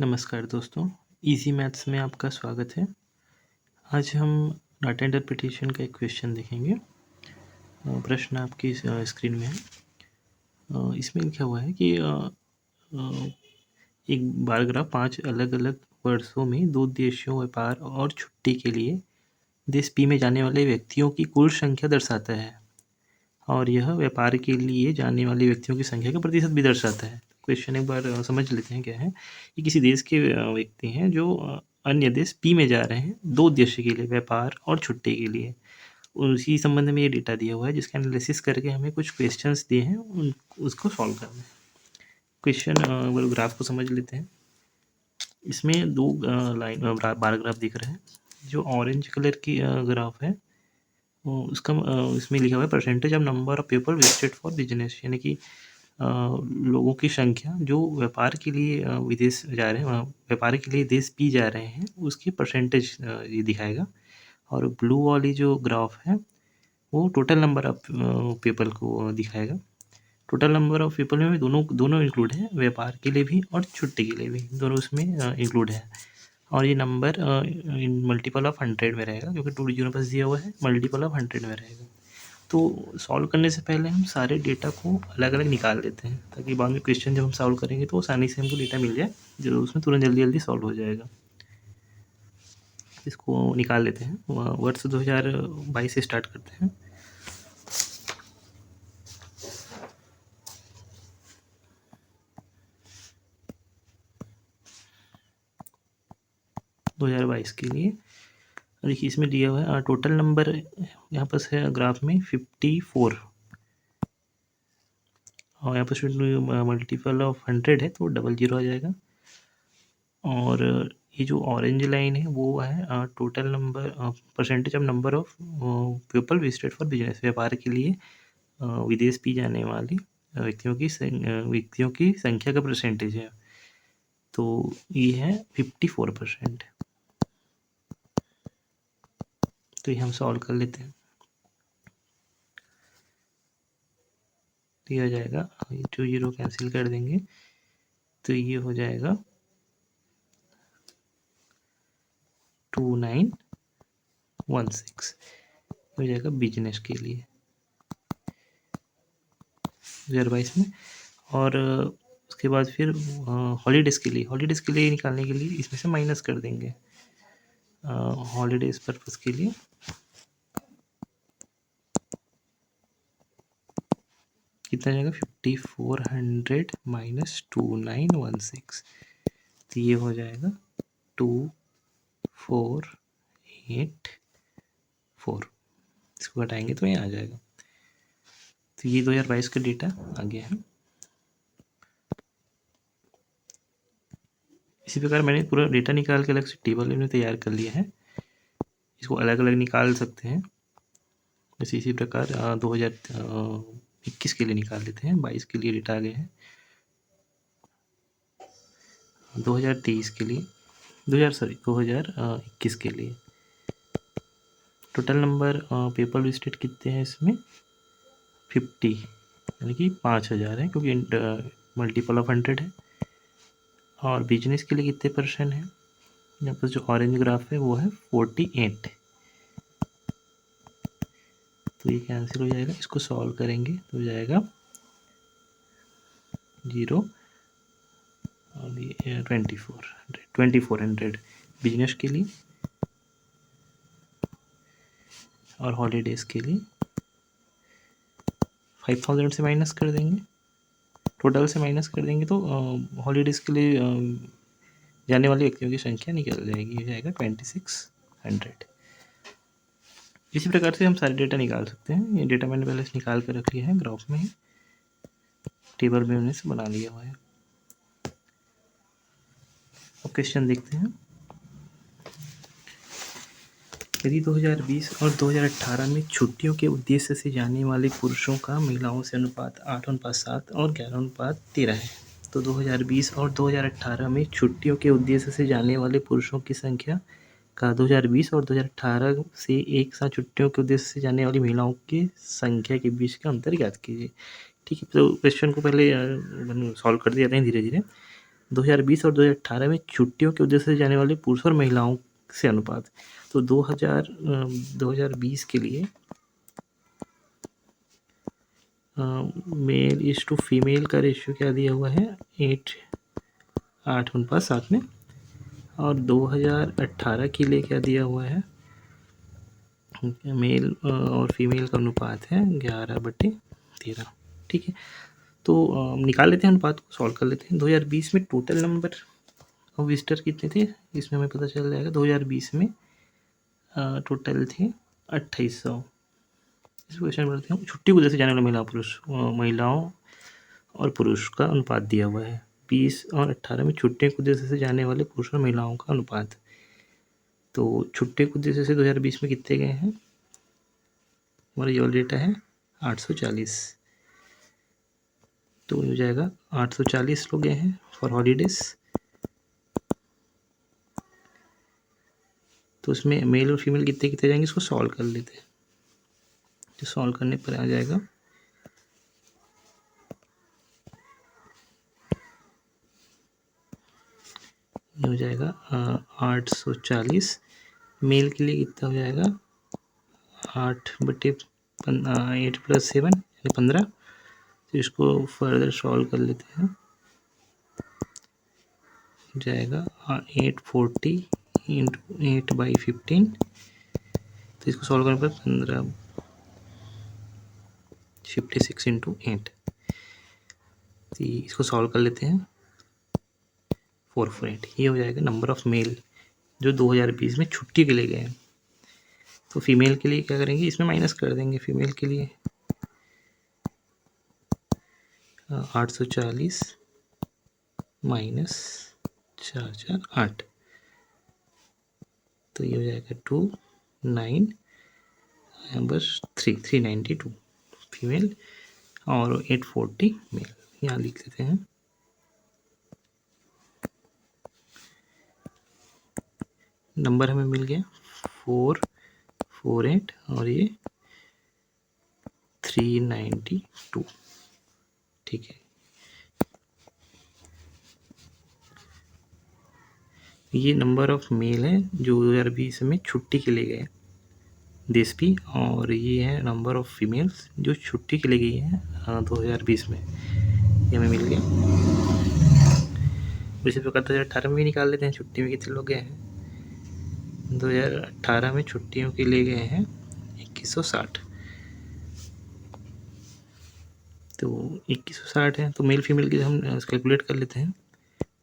नमस्कार दोस्तों, easy maths में आपका स्वागत है। आज हम डाटा इंटरप्रिटेशन का एक क्वेश्चन देखेंगे। प्रश्न आपकी स्क्रीन में है। इसमें लिखा हुआ है कि एक बार ग्राफ 5 अलग-अलग वर्षों में 2 देशों, व्यापार और छुट्टी के लिए देश पी में जाने वाले व्यक्तियों की कुल संख्या दर्शाता है और यह व्यापार के लिए जाने वाले व्यक्तियों की संख्या का प्रतिशत भी दर्शाता है। क्वेश्चन एक बार समझ लेते हैं क्या है। कि किसी देश के व्यक्ति हैं जो अन्य देश पी में जा रहे हैं 2 उद्देश्य के लिए, व्यापार और छुट्टी के लिए। उसी संबंध में ये डेटा दिया हुआ है जिसका एनालिसिस करके हमें कुछ क्वेश्चंस दिए हैं, उसको सॉल्व करना है। क्वेश्चन ग्राफ को समझ लेते हैं। इसमें 2 लाइन बार ग्राफ दिख रहे हैं। जो ऑरेंज कलर की ग्राफ है उसका इसमें लिखा हुआ है percentage of number of people visited for business, यानी कि लोगों की संख्या जो व्यापार के लिए विदेश जा रहे हैं, व्यापार के लिए देश पी जा रहे हैं, उसकी परसेंटेज ये दिखाएगा। और ब्लू वाली जो ग्राफ है वो टोटल नंबर ऑफ पीपल को दिखाएगा। टोटल नंबर ऑफ पीपल में दोनों इंक्लूड है, व्यापार के लिए भी और छुट्टी के लिए भी, दोनों उसमें इंक्लूड है। और ये नंबर इन मल्टीपल ऑफ 100 में रहेगा, क्योंकि 2 डिजिट पास दिया हुआ है, मल्टीपल ऑफ 100 में रहेगा। तो सॉल्व करने से पहले हम सारे डेटा को अलग अलग निकाल लेते हैं, ताकि बाद में क्वेश्चन जब हम सॉल्व करेंगे तो आसानी से हमको डेटा मिल जाए, जो उसमें तुरंत जल्दी जल्दी सॉल्व हो जाएगा। इसको निकाल लेते हैं। वर्ष 2022 से स्टार्ट करते हैं। के लिए देखिए इसमें दिया हुआ है टोटल नंबर यहाँ पर है ग्राफ में 54, और यहाँ पर मल्टीपल ऑफ 100 है तो 00 आ जाएगा। और ये जो ऑरेंज लाइन है वो है total number percentage of number of people visited for business, व्यापार के लिए विदेश भी जाने वाले व्यक्तियों की संख्या का परसेंटेज है। तो ये है 54%। तो ये हम सॉल्व कर लेते हैं। तो ये हो जाएगा, 2 0 कैंसिल कर देंगे तो ये हो जाएगा 2916 हो जाएगा बिजनेस के लिए 2022 में। और उसके बाद फिर हॉलीडेज़ के लिए निकालने के लिए इसमें से माइनस कर देंगे। हॉलीडेज़ पर्पज़ के लिए कितना जाएगा 5400 माइनस 2916, तो ये हो जाएगा 2484। इसको घटाएंगे तो ये आ जाएगा। तो ये 2022 का डेटा आ गया है। इसी प्रकार मैंने पूरा डेटा निकाल के अलग से टेबल में तैयार कर लिया है। इसको अलग अलग निकाल सकते हैं। जैसे इसी प्रकार 2021 के लिए निकाल लेते हैं। 22 के लिए डेटा आ गया है। 2023 के लिए 2021 के लिए टोटल नंबर पीपल विजिटेड कितने हैं इसमें 50, यानी कि 5000 है, क्योंकि मल्टीपल ऑफ 100 है। और बिजनेस के लिए कितने परसेंट है, यहाँ पर जो ऑरेंज ग्राफ है वो है 48। तो ये कैंसिल हो जाएगा। इसको सॉल्व करेंगे तो हो जाएगा 0 और ये 2400 बिजनेस के लिए। और हॉलीडेज़ के लिए 5000 से माइनस कर देंगे, टोटल से माइनस कर देंगे तो हॉलीडेज़ के लिए जाने वाले व्यक्तियों की संख्या निकल जाएगी, हो जाएगा 2600। इसी प्रकार से हम सारे डेटा निकाल सकते हैं। ये डेटा मैंने पहले से निकाल कर रख लिया है, ग्राफ में टेबल में हमने से बना लिया हुआ है। अब क्वेश्चन देखते हैं। यदि 2020 और 2018 में छुट्टियों के उद्देश्य से जाने वाले पुरुषों का महिलाओं से अनुपात 8:7 और 11:13 है, तो 2020 और 2018 में छुट्टियों के उद्देश्य से जाने वाले पुरुषों की संख्या का 2020 और 2018 से एक साथ छुट्टियों के उद्देश्य से जाने वाली महिलाओं की संख्या के बीच का अंतर ज्ञात कीजिए। ठीक है, तो क्वेश्चन को पहले सॉल्व कर दिया जाते हैं धीरे धीरे। 2020 और 2018 में छुट्टियों के उद्देश्य से जाने वाले पुरुषों और महिलाओं से अनुपात। तो 2020 के लिए मेल इज टू फीमेल का रेशियो क्या दिया हुआ है, 8:7 में। और 2018 के लिए क्या दिया हुआ है, मेल और फीमेल का अनुपात है 11/13। ठीक है, तो निकाल लेते हैं अनुपात को, सॉल्व कर लेते हैं। 2020 में टोटल नंबर ऑफ विजिटर कितने थे, इसमें हमें पता चल जाएगा। 2020 में टोटल थे 2800। इस क्वेश्चन में बढ़ते हैं। छुट्टी को जैसे जाने वाले महिलाओं और पुरुष का अनुपात दिया हुआ है। 20 और 18 में छुट्टियों के उद्देश्य से जाने वाले पुरुष और महिलाओं का अनुपात। तो छुट्टियों के उद्देश्य से 2020 में कितने गए हैं, हमारा ये डेटा है 840। तो हो जाएगा 840 लोग गए हैं फॉर हॉलीडेज। तो उसमें मेल और फीमेल कितने कितने जाएंगे, इसको सॉल्व कर लेते हैं। तो सॉल्व करने पर आ जाएगा ये हो जाएगा 840। मेल के लिए कितना हो जाएगा, 8/8 + 7 यानी 15। तो इसको फर्दर सॉल्व कर लेते हैं, हो जाएगा 840 × 8/15। तो इसको सॉल्व करने पर 56 × 8। तो इसको सॉल्व कर लेते हैं, 448। ये हो जाएगा नंबर ऑफ मेल जो 2020 में छुट्टी के लिए गए हैं। तो फीमेल के लिए क्या करेंगे, इसमें माइनस कर देंगे। फीमेल के लिए 840 - 448। तो ये हो जाएगा 392 फीमेल और 840 मेल। यहाँ लिख देते हैं। नंबर हमें मिल गया 448 और ये 392। ठीक है, ये नंबर ऑफ मेल है जो 2020 में छुट्टी के लिए गए देश भी, और ये है नंबर ऑफ फीमेल्स जो छुट्टी के लिए गई हैं 2020 में। ये हमें मिल गया। उसी प्रकार 2018 में भी निकाल लेते हैं, छुट्टी में कितने लोग गए हैं। 2018 में छुट्टियों के लिए गए हैं 2160। तो 2160 है, तो मेल फीमेल की हम कैलकुलेट कर लेते हैं।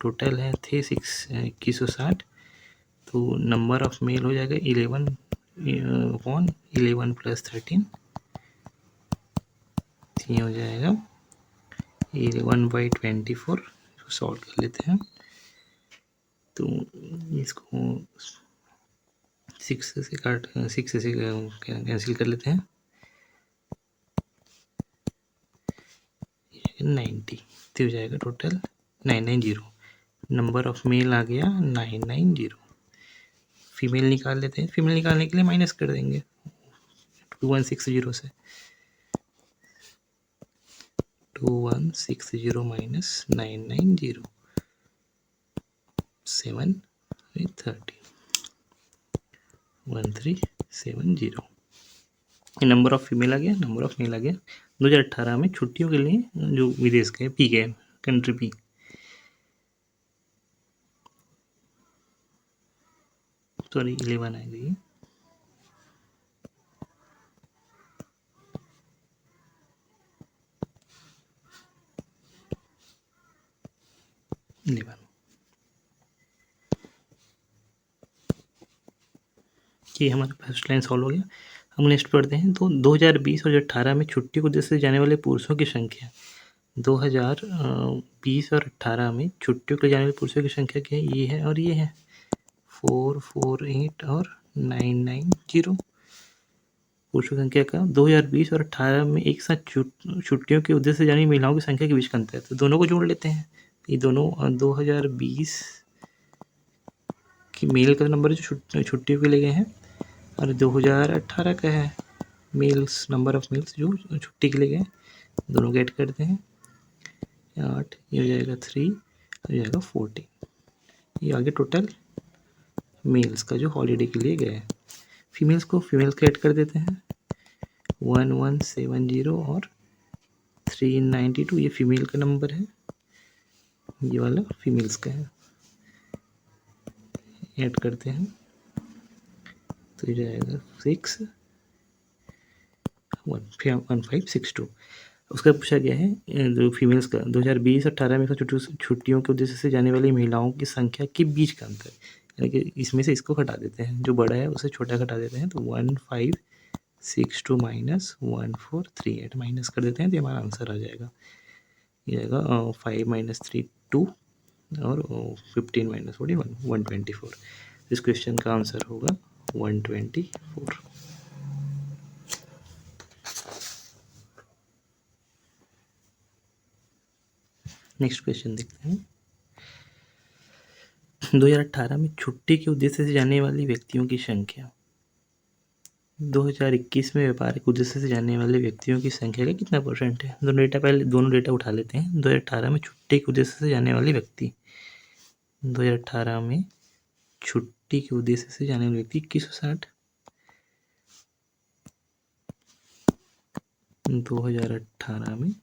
टोटल है थे 2160। तो नंबर ऑफ मेल हो जाएगा 11 + 13। ये हो जाएगा 11/24। इसको सॉल्व कर लेते हैं। तो इसको 6 से कैंसिल कर लेते हैं, 90। तो हो जाएगा टोटल 990। नंबर ऑफ मेल आ गया 990। फीमेल निकाल लेते हैं। फीमेल निकालने के लिए माइनस कर देंगे 2160 से। 2160 - 990 7 30 1370। ये नंबर ऑफ फीमेल आ गया, नंबर ऑफ मेल आ गया। 2018 में छुट्टियों के लिए जो विदेश गए, पी गए, कंट्री पी। सॉरी 11 आ गई। ये हमारा फर्स्ट लाइन सॉल्व हो गया। हम नेक्स्ट पढ़ते हैं। तो 2020 और 2018 में छुट्टी के उद्देश्य से जाने वाले पुरुषों की संख्या। 2020 और 18 में छुट्टियों के लिए जाने वाले पुरुषों की संख्या क्या है, ये है और ये है 448 और 990। पुरुषों की संख्या का 2020 और 18 में एक साथ छुट्टियों के उद्देश्य से जाने वाली महिलाओं की संख्या के बीच का अंतर है। तो दोनों को जोड़ लेते हैं। ये दोनों 2020 की मेल का नंबर जो छुट्टियों के लिए गए हैं और 2018 का है मेल्स, नंबर ऑफ मेल्स जो छुट्टी के लिए गए। दोनों को ऐड करते हैं 8। ये हो जाएगा 3 हो जाएगा 14। ये आगे टोटल मेल्स का जो हॉलीडे के लिए गए हैं। फीमेल्स को ऐड कर देते हैं 1170 और 392, ये फीमेल का नंबर है, ये वाला फीमेल्स का है। ऐड करते हैं तो ये जाएगा 61562। उसका पूछा गया है जो फीमेल्स का 2020-18 में छुट्टियों के उद्देश्य से जाने वाली महिलाओं की संख्या के बीच का अंतर, यानी कि इसमें से इसको घटा देते हैं, जो बड़ा है उसे छोटा घटा देते हैं, तो 1562 माइनस 1438 माइनस कर देते हैं, तो हमारा आंसर आ जाएगा, ये आएगा 5 माइनस 3 2 और 15 माइनस 41 124। इस क्वेश्चन का आंसर होगा 124। नेक्स्ट क्वेश्चन देखते हैं। 2018 में छुट्टी के उद्देश्य से जाने वाली व्यक्तियों की संख्या 2021 में व्यापारिक उद्देश्य से जाने वाले व्यक्तियों की संख्या का कितना परसेंट है। दोनों डेटा उठा लेते हैं। 2018 में छुट्टी के उद्देश्य से जाने वाले व्यक्ति 2018 में छुट्टी के उद्देश्य से जाने वाले व्यक्ति 2160। 2018 में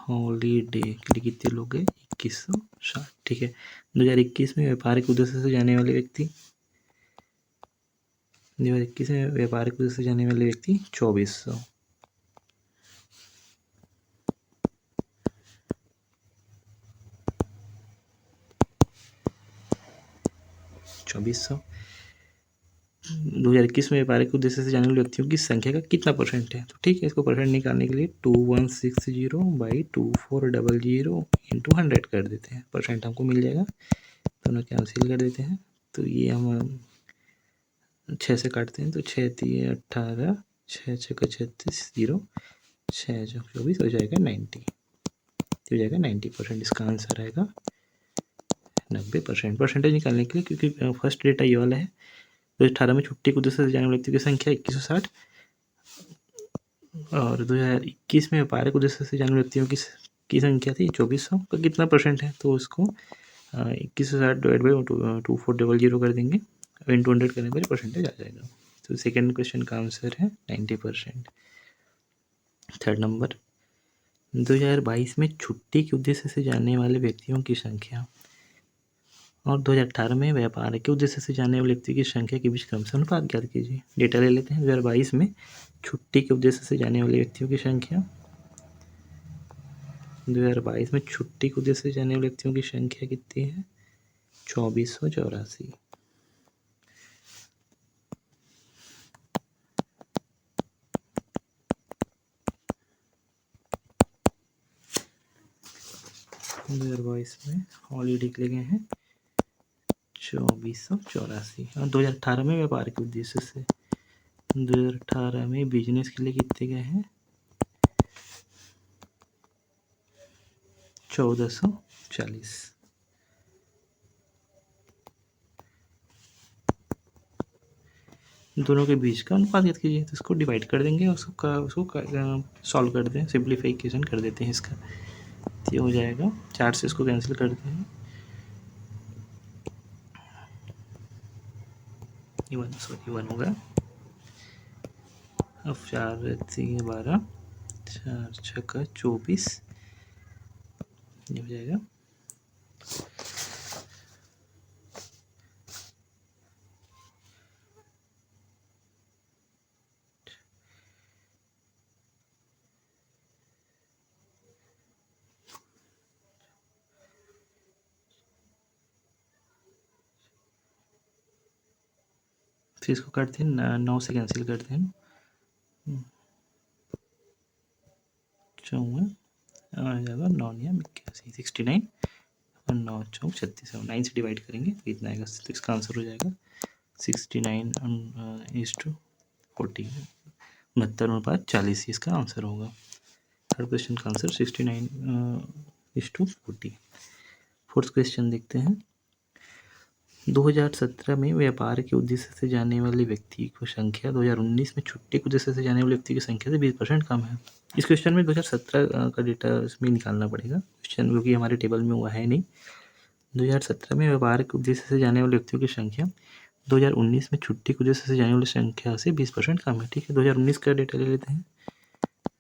हॉलीडे के लिए कितने लोग हैं 2160, ठीक है। 2021 में व्यापारिक उद्देश्य से जाने वाले व्यक्ति 2021 में व्यापारिक उद्देश्य से जाने वाले व्यक्ति 2400। 2021 में व्यापारिक उद्देश्य से जाने वाले व्यक्तियों की संख्या का कितना परसेंट है, तो ठीक है, इसको परसेंट निकालने के लिए 2160 बाई 2400 इंटू 100 कर देते हैं, परसेंट हमको मिल जाएगा, दोनों कैंसिल कर देते हैं, तो ये हम 6 से काटते हैं, तो 6 3 18 6 6 का 36 0 6 24 हो जाएगा 90, हो जाएगा 90%। इसका आंसर आएगा 90%। परसेंटेज निकालने के लिए, क्योंकि फर्स्ट डेटा ये वाला है, 2018 में छुट्टी के उद्देश्य से जाने वाले व्यक्तियों की संख्या 2160 और 2021 में व्यापारिक उद्देश्य से जाने वाले व्यक्तियों की संख्या थी 2400 का कितना परसेंट है, तो उसको 2160 डिवाइड बाई 2400 कर देंगे, इंटू 100 करने पर परसेंटेज आ जाएगा। तो सेकेंड क्वेश्चन का आंसर है 90%। थर्ड नंबर, 2022 में छुट्टी के उद्देश्य से जाने वाले व्यक्तियों की संख्या और 2018 में व्यापार के उद्देश्य से जाने वाले व्यक्ति की संख्या के बीच क्रमशः अनुपात ज्ञात कीजिए। डेटा ले लेते हैं। 2022 में छुट्टी के उद्देश्य से जाने वाले व्यक्तियों की संख्या 2022 में छुट्टी के उद्देश्य से जाने वाले व्यक्तियों की संख्या कितनी है 2484। में हॉलीडे के लिए गए हैं 2484 और 2018 में व्यापार के उद्देश्य से 2018 में बिजनेस के लिए कितने गए हैं 1440। दोनों के बीच का अनुपात ज्ञात कीजिए, तो इसको डिवाइड कर देंगे और उसको सॉल्व कर दें, सिंप्लीफिकेशन कर देते हैं इसका, तो ये हो जाएगा 4 से इसको कैंसिल करते हैं, ये 1 होगा। अब 4 3 12 4 6 का 24, ये हो जाएगा। फिर इसको करते हैं 9 से कैंसिल करते हैं, 54 आ जाएगा 9 या 81 69 और 9 4 36 9 से डिवाइड करेंगे तो इतना आएगा, तो इसका आंसर हो जाएगा 69:40 69:40 इसका आंसर होगा। थर्ड क्वेश्चन का आंसर 69:40। फोर्थ क्वेश्चन देखते हैं। 2017 में व्यापार के उद्देश्य से जाने वाले व्यक्ति की संख्या 2019 में छुट्टी के उद्देश्य से जाने वाले व्यक्ति की संख्या से 20% कम है। इस क्वेश्चन में 2017 का डेटा इसमें निकालना पड़ेगा क्वेश्चन, क्योंकि हमारे टेबल में हुआ है नहीं। 2017 में व्यापारिक उद्देश्य से जाने वाले व्यक्तियों की संख्या 2019 में छुट्टी के उद्देश्य से जाने वाली संख्या से 20% कम है। ठीक है, 2019 का डेटा ले लेते हैं।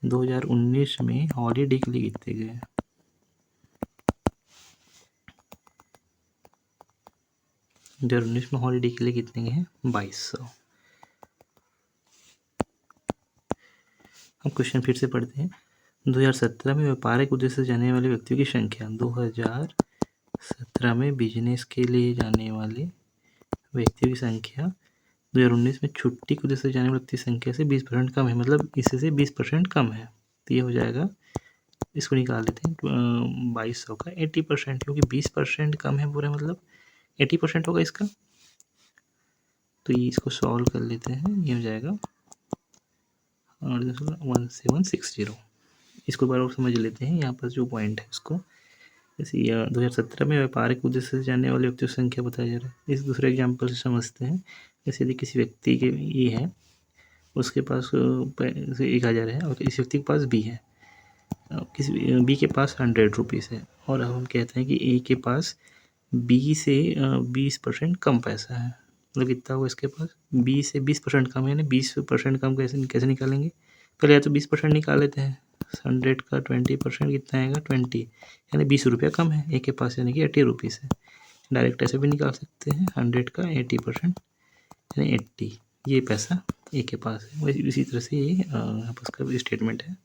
2019 में हॉलीडे के लिए कितने गए? 2019 में हॉलीडे के लिए कितने गए हैं? 2200। हम क्वेश्चन फिर से पढ़ते हैं। 2017 में व्यापारिक उद्देश्य से जाने वाले व्यक्तियों की संख्या 2017 में बिजनेस के लिए जाने वाले व्यक्तियों की संख्या 2019 में छुट्टी के उद्देश्य से जाने वाले व्यक्ति की संख्या से 20% कम है, मतलब इससे 20% कम है। तो ये हो जाएगा, इसको निकाल लेते हैं 2200 का 80%, क्योंकि 20% कम है पूरा, मतलब 80% होगा इसका। तो ये इसको सॉल्व कर लेते हैं, ये हो जाएगा 1760। इसको बार और समझ लेते हैं, यहाँ पर जो पॉइंट है उसको। जैसे 2017 में व्यापारिक उद्देश्य से जाने वाले व्यक्तियों की संख्या बताया जा रहा है। इस दूसरे एग्जाम्पल से समझते हैं। जैसे यदि किसी व्यक्ति के ये है, उसके पास 1000 है और इस व्यक्ति के पास बी है, किसी बी के पास 100 रुपीज़ है, और अब हम कहते हैं कि ए के पास बी से 20% कम पैसा है। मतलब कितना हुआ इसके पास? बी से 20% कम है, यानी 20% कम कैसे कैसे निकालेंगे? पहले या तो 20% निकाल लेते हैं। 100 का 20% कितना आएगा? 20, यानी 20 रुपया कम है ए के पास, यानी कि 80 रुपीज़ है। डायरेक्ट ऐसे भी निकाल सकते हैं, 100 का 80% यानी 80, ये पैसा ए के पास है। वैसे इसी तरह से ये यहाँ पर उसका स्टेटमेंट है।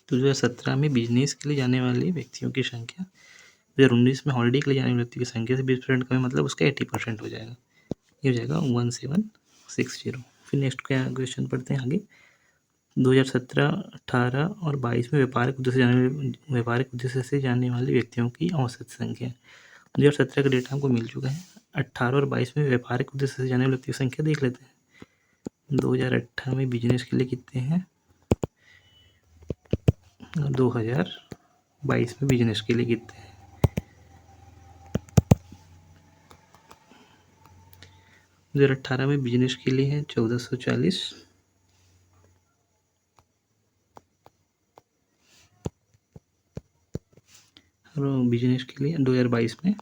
तो 2017 में बिजनेस के लिए जाने वाले व्यक्तियों की संख्या 2019 में हॉलीडे के लिए जाने वाले व्यक्तियों की संख्या से 20% कम है, मतलब उसका 80% हो जाएगा। ये हो जाएगा 1760। फिर नेक्स्ट क्या क्वेश्चन पढ़ते हैं आगे। 2017, 18 और 22 में व्यापारिक उद्देश्य से जाने वाले व्यक्तियों की औसत संख्या। 2017 का डेटा हमको मिल चुका है। 18 और 22 में व्यापारिक उद्देश्य से जाने वाले व्यक्तियों की संख्या देख लेते हैं। 2018 में बिजनेस के लिए कितने हैं, 2022 में बिजनेस के लिए कितने हैं? 2018 में बिजनेस के लिए है 1440, और बिजनेस के लिए 2022 में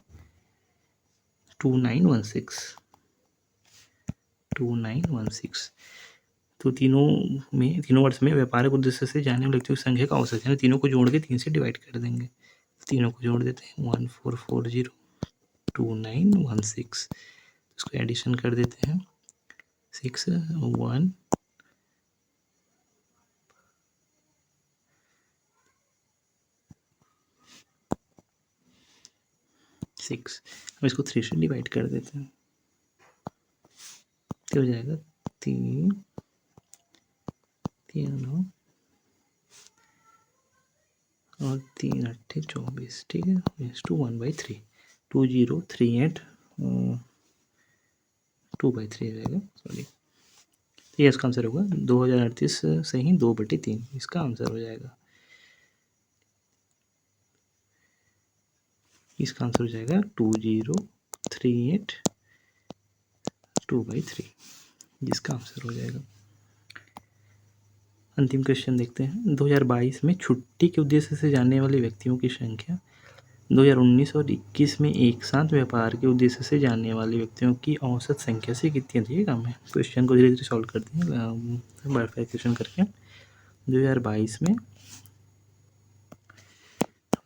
2916। तो तीनों वर्ष में व्यापारिक उद्देश्य से जाने वाले व्यक्तियों की संख्या का औसत है। तीनों को जोड़ के 3 से डिवाइड कर देंगे। तीनों को जोड़ देते हैं, 1440 2916। इसको एडिशन कर देते हैं, 6 1 6। हम इसको 3 से डिवाइड कर देते हैं, तो हो जाएगा 3 9 और 3 8 24। ठीक है, 1/3 2038 2/3 रहेगा, सॉरी। ये इसका आंसर होगा 2038 से ही 2/3 इसका आंसर हो जाएगा। इसका आंसर हो जाएगा 2038 2/3, जिसका आंसर हो जाएगा। अंतिम क्वेश्चन देखते हैं। 2022 में छुट्टी के उद्देश्य से जाने वाले व्यक्तियों की संख्या 2019 और 21 में एक साथ व्यापार के उद्देश्य से जाने वाले व्यक्तियों की औसत संख्या से कितनी अधिक कम है? क्वेश्चन को धीरे धीरे सॉल्व करते हैं बाइफरकेशन करके। 2022 में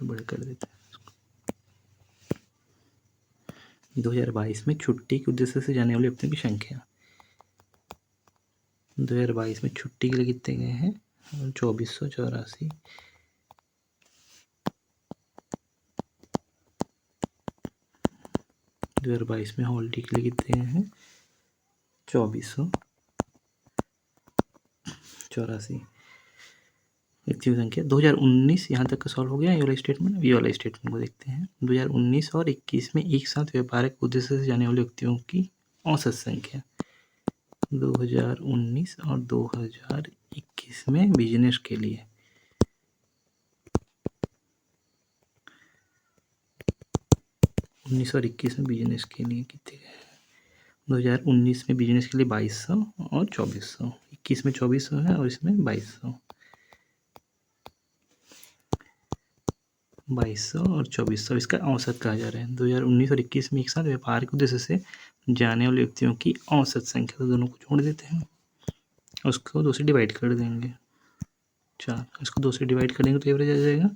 बड़ा कर देते हैं, 2022 में छुट्टी के उद्देश्य से जाने वाले व्यक्तियों की संख्या 2022 में छुट्टी के लिए कितने गए हैं? 2484। 2022 में हॉलीडे के लिए कितने हैं? 2484 व्यक्तियों की संख्या। 2019 यहाँ तक का सॉल्व हो गया। ये वाला स्टेटमेंट, ये वाला स्टेटमेंट को देखते हैं। 2019 और 21 में एक साथ व्यापारिक उद्देश्य से जाने वाले व्यक्तियों की औसत संख्या 2019 और 2021 में बिजनेस के लिए 19 और 21 में बिजनेस के लिए कितने? 2019 में बिजनेस के लिए 2200 और 2400, 21 में 2400 है और इसमें 2200, 2200 और 2400 इसका औसत कहा जा रहा है। 2019 और 21 में एक साथ व्यापारिक उद्देश्य से जाने वाले व्यक्तियों की औसत संख्या, तो दोनों को जोड़ देते हैं, उसको 2 से डिवाइड कर देंगे, 4, इसको 2 से डिवाइड करेंगे तो एवरेज आ जाएगा,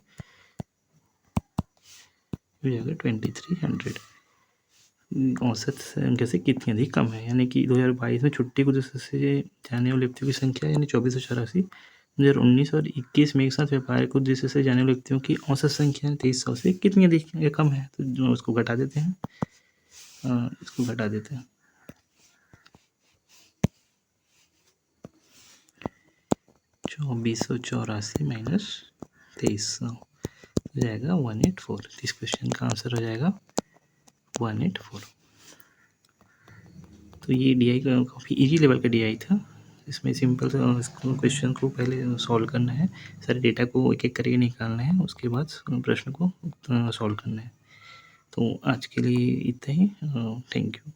हो जाएगा 2300। औसत संख्या से कितनी अधिक कम है, यानी कि 2022 में छुट्टी को उद्देश्य से जाने वाले व्यक्तियों की संख्या यानी 2484, 2019 और 21 में एक साथ व्यापारिक उद्देश्य से जाने वाले व्यक्तियों की औसत संख्या 2300 से कितनी अधिक या कम है, तो जो उसको घटा देते हैं, इसको घटा देते हैं, 2484 माइनस 2300 हो जाएगा 184। इस क्वेश्चन का आंसर हो जाएगा 184। तो ये DI का काफ़ी इजी लेवल का DI था। इसमें सिंपल सा क्वेश्चन को पहले सॉल्व करना है, सारे डेटा को एक एक करके निकालना है, उसके बाद प्रश्न को सॉल्व करना है। तो आज के लिए इतना ही, थैंक यू।